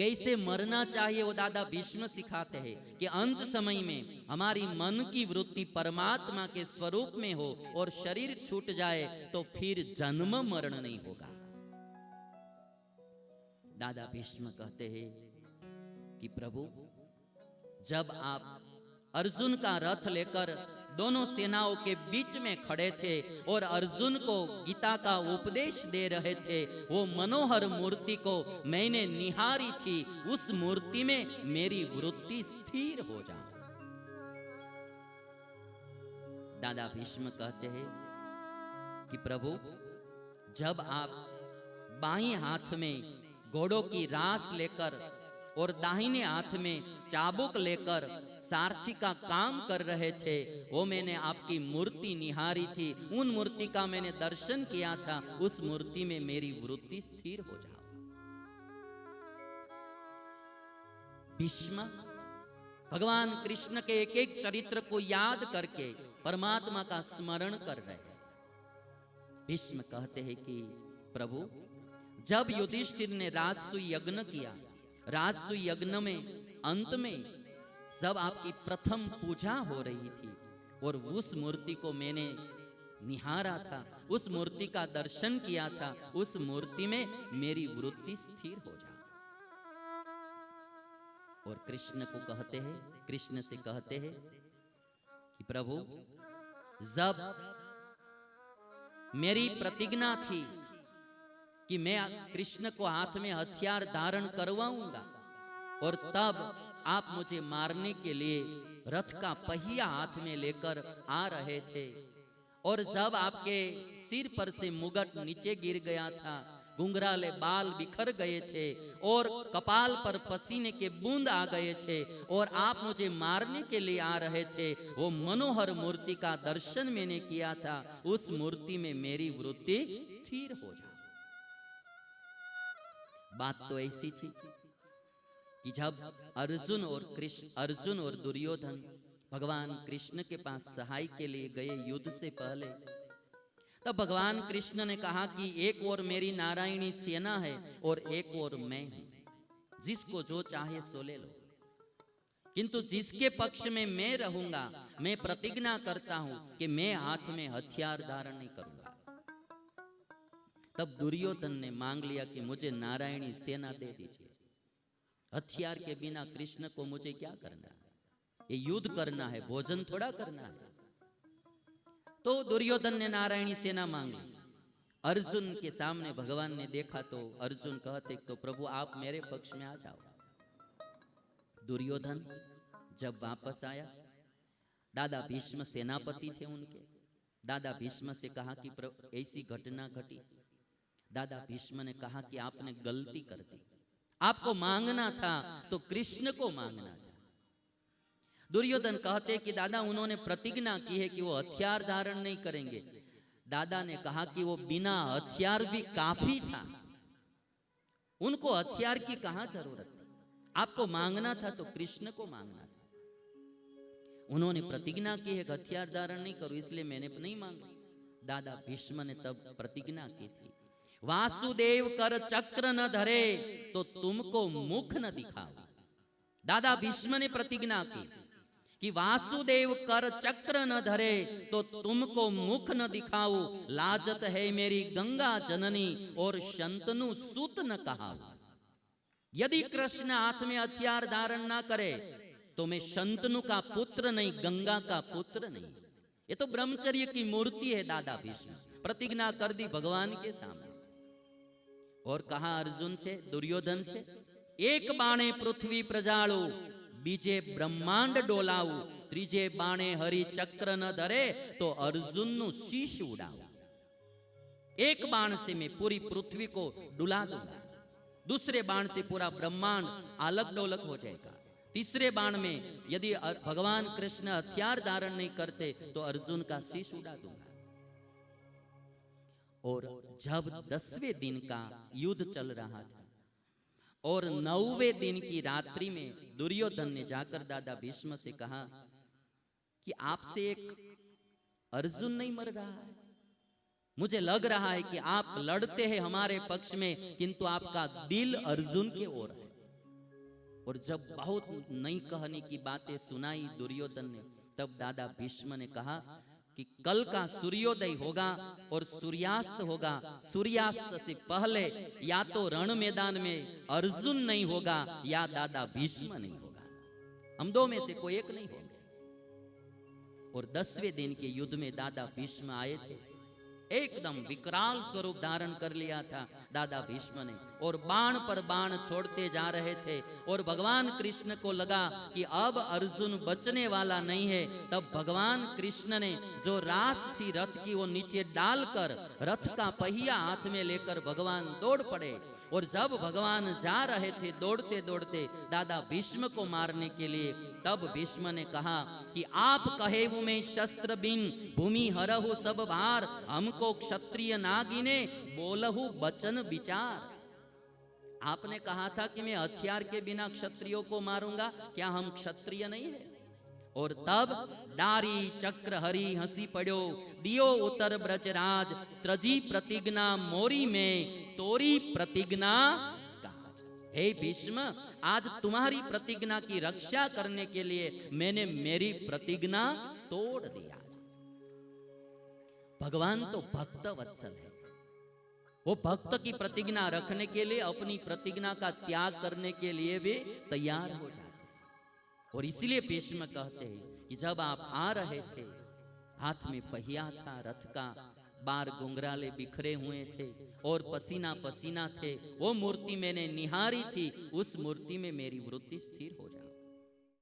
कैसे मरना चाहिए वो दादा भीष्म सिखाते हैं कि अंत समय में हमारी मन की वृत्ति परमात्मा के स्वरूप में हो और शरीर छूट जाए तो फिर जन्म मरण नहीं होगा। दादा भीष्म कहते हैं कि प्रभु, जब आप अर्जुन का रथ लेकर दोनों सेनाओं के बीच में खड़े थे और अर्जुन को गीता का उपदेश दे रहे थे, वो मनोहर मूर्ति को मैंने निहारी थी, उस मूर्ति में मेरी वृत्ति स्थिर हो जाए। दादा भीष्म कहते हैं कि प्रभु, जब आप बाईं हाथ में घोड़ों की रास लेकर और दाहिने हाथ में चाबुक लेकर सारथी का काम कर रहे थे, वो मैंने आपकी मूर्ति निहारी थी, उन मूर्ति का मैंने दर्शन किया था, उस मूर्ति में मेरी वृत्ति स्थिर हो जाओ। भीष्म भगवान कृष्ण के एक एक चरित्र को याद करके परमात्मा का स्मरण कर रहे हैं। भीष्म कहते हैं कि प्रभु, जब युधिष्ठिर ने राजसूय यज्ञ किया, राजसूय यज्ञ में अंत में जब आपकी प्रथम पूजा हो रही थी और उस मूर्ति को मैंने निहारा था, उस मूर्ति का दर्शन किया था, उस मूर्ति में मेरी वृत्ति स्थिर हो जा। और कृष्ण को कहते हैं, कृष्ण से कहते हैं कि प्रभु, जब मेरी प्रतिज्ञा थी कि मैं कृष्ण को हाथ में हथियार धारण करवाऊंगा और तब आप मुझे मारने के लिए रथ का पहिया हाथ में लेकर आ रहे थे, और जब आपके सिर पर से मुगट नीचे गिर गया था, घुंघराले बाल बिखर गए थे और कपाल पर पसीने के बूंद आ गए थे और आप मुझे मारने के लिए आ रहे थे, वो मनोहर मूर्ति का दर्शन मैंने किया था, उस मूर्ति में मेरी वृत्ति स्थिर हो जा। बात तो ऐसी थी कि जब अर्जुन और दुर्योधन भगवान कृष्ण के पास सहाय के लिए गए युद्ध से पहले, तब भगवान कृष्ण ने कहा कि एक और मेरी नारायणी सेना है और एक और मैं हूं, जिसको जो चाहे सो ले लो, किंतु जिसके पक्ष में मैं रहूंगा, मैं प्रतिज्ञा करता हूं कि मैं हाथ में हथियार धारण नहीं करूंगा। तब दुर्योधन ने मांग लिया कि मुझे नारायणी सेना दे दीजिए, हथियार के बिना कृष्ण को मुझे क्या करना है, ये युद्ध करना है, भोजन थोड़ा करना है। तो दुर्योधन ने नारायणी सेना मांगी। अर्जुन के सामने भगवान ने देखा तो अर्जुन कहते, तो प्रभु आप मेरे पक्ष में आ जाओ। दुर्योधन जब वापस आया, दादा भीष्म सेनापति थे उनके, दादा भीष्म से कहा कि ऐसी घटना घटी। दादा भीष्म ने कहा कि आपने गलती कर दी, आपको मांगना था तो कृष्ण को मांगना था। दुर्योधन कहते कि दादा उन्होंने प्रतिज्ञा की है कि वो हथियार धारण नहीं करेंगे। दादा ने कहा कि वो बिना हथियार भी काफी था, उनको हथियार की कहां जरूरत थी, आपको मांगना था तो कृष्ण को मांगना था। उन्होंने प्रतिज्ञा की है कि हथियार धारण नहीं करो, इसलिए मैंने नहीं मांगा। दादा भीष्म ने तब प्रतिज्ञा की थी, वासुदेव कर चक्र न धरे तो तुमको मुख न दिखाओ। दादा भीष्म ने प्रतिज्ञा की कि वासुदेव कर चक्र न धरे तो तुमको मुख न दिखाओ, लाजत है मेरी गंगा जननी और शंतनु सूत न कहाओ। यदि कृष्ण हाथ में हथियार धारण ना करे तो मैं शंतनु का पुत्र नहीं, गंगा का पुत्र नहीं। ये तो ब्रह्मचर्य की मूर्ति है। दादा भीष्म प्रतिज्ञा कर दी भगवान के सामने और कहा अर्जुन से, दुर्योधन से, एक बाणे पृथ्वी प्रजालो, बीजे ब्रह्मांड डोलाऊ, त्रीजे बाणे हरि चक्र न धरे तो अर्जुन नु शीश उड़ाऊ। एक बाण से मैं पूरी पृथ्वी को डुला दूंगा, दूसरे बाण से पूरा ब्रह्मांड अलग डोलक हो जाएगा, तीसरे बाण में यदि भगवान कृष्ण हथियार धारण नहीं करते तो अर्जुन का शीश उड़ा दूंगा। और जब 10वें दिन का युद्ध चल रहा था और 9वें दिन की रात्रि में दुर्योधन ने जाकर दादा भीष्म से कहा कि आपसे एक अर्जुन नहीं मर रहा है, मुझे लग रहा है कि आप लड़ते हैं हमारे पक्ष में, किंतु आपका दिल अर्जुन की ओर है। और जब बहुत नई कहने की बातें सुनाई दुर्योधन ने, तब दादा भीष्म ने कहा कि कल का सूर्योदय होगा और सूर्यास्त होगा। सूर्यास्त से पहले या तो रण मैदान में अर्जुन नहीं होगा या दादा भीष्म नहीं होगा, हम दो में से कोई एक नहीं होंगे। और 10वें दिन के युद्ध में दादा भीष्म आए थे, एकदम विकराल स्वरूप धारण कर लिया था दादा भीष्म ने, और बाण पर बाण छोड़ते जा रहे थे। और भगवान कृष्ण को लगा कि अब अर्जुन बचने वाला नहीं है। तब भगवान कृष्ण ने जो रास थी रथ की वो नीचे डालकर रथ का पहिया हाथ में लेकर भगवान दौड़ पड़े। और जब भगवान जा रहे थे दौड़ते दौड़ते दादा भीष्म को मारने के लिए, तब भीष्म ने कहा कि आप कहे में शस्त्र बिन भूमि हरहु सब भार, हमको क्षत्रिय नागिने बोलहु बचन विचार। आपने कहा था कि मैं हथियार के बिना क्षत्रियों को मारूंगा, क्या हम क्षत्रिय नहीं है? और तब डारी चक्र हरि हंसी पड़ो, दियो उतर ब्रजराज, त्रजी प्रतिज्ञा मोरी में तोरी प्रतिज्ञा काज। हे भीष्म, आज तुम्हारी प्रतिज्ञा की रक्षा करने के लिए मैंने मेरी प्रतिज्ञा तोड़ दिया। भगवान तो भक्त वत्सल है, वो भक्त की प्रतिज्ञा रखने के लिए अपनी प्रतिज्ञा का त्याग करने के लिए भी तैयार हो जाते। और इसीलिए भीष्म कहते हैं कि जब आप आ रहे थे, हाथ में पहिया था रथ का, बार घुंघराले बिखरे हुए थे और पसीना पसीना थे, वो मूर्ति मैंने निहारी थी, उस मूर्ति में मेरी वृत्ति स्थिर हो जाती।